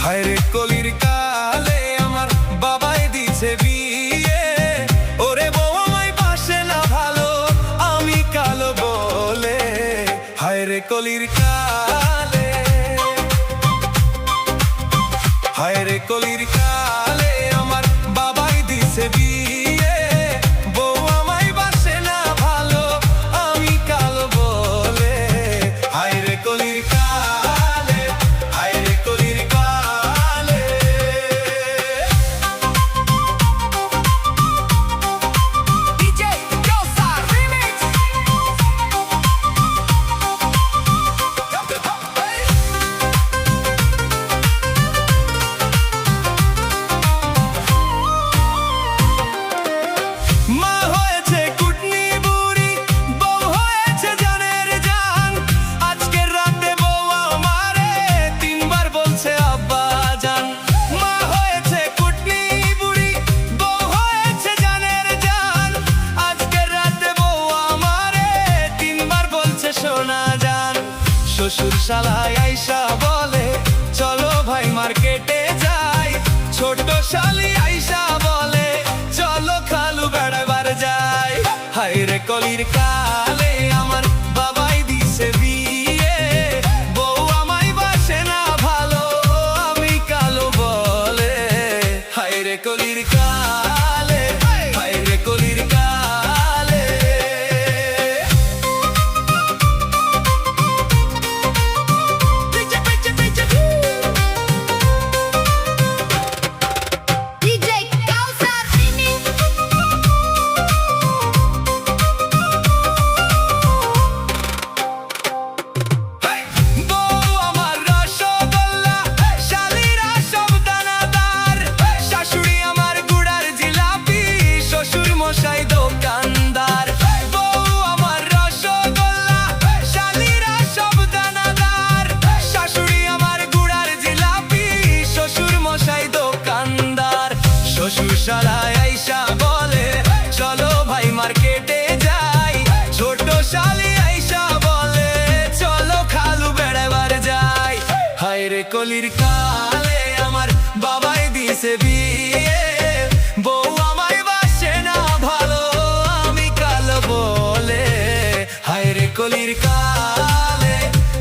হায় রে কলির কালে আমার বাবাই দিছে বিয়ে, ওরে বউ আমায় বাসে না ভালো, আমি কালো বলে। হায় রে কলির কালে, হায় রে কলির কালে আমার বাবাই দিছে বিয়ে, বউ আমায় বাসে না ভালো, আমি কালো বলে। হায় রে কলির কালে, হায় রে কলির কালে। DJ Josa Remix. মা হয়েছে কুটনি বুড়ি, বউ হয়েছে জানের জান, আজকের রাতে বউ আমারে তিনবার বলছে আব্বা জান। মা হয়েছে কুটনি বুড়ি, বউ হয়েছে জানের জান, আজকের রাতে বউ আমারে তিনবার বলছে সোনা জান। শ্বশুর শালায় আইসা বলে চলো ভাই মার্কেটে যাই, ছোট শালি আইসা বলে চলো খালু বেড়াবার যাই। হায় রে কলির কালে আমার বাবাই দিছে বিয়ে, বউ আমায় বাসে না ভালো, আমি কালো বলে। হায় রে কলির কালে, হায় রে কলির কালে। DJ Josa Remix. বউ আমার রসগোল্লা, শালিরা সব দানাদার, শাশুড়ি আমার গুড়ার জিলাপি, শ্বশুর মশাই দোকানদার। বউ আমার রসগোল্লা, শালিরা সব দানাদার, শাশুড়ি আমার গুড়ার জিলাপি, শ্বশুর মশাই দোকানদার। শ্বশুর শালায় আইসা বলে চলো ভাই মার্কেটে যাই, ছোট শালি আইসা বলে চলো খালু বেড়াবার যাই। হায় রে কলির কালে আমার বাবাই দিছে বিয়ে, বউ আমায় বাসে না ভালো, আমি কালো বলে। হায় রে কলির কালে,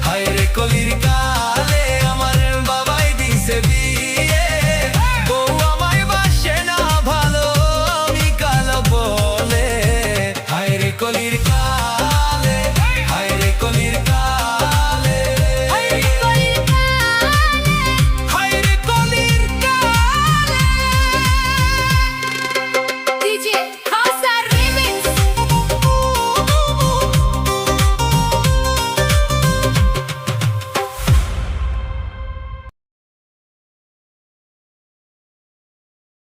হায় রে কলির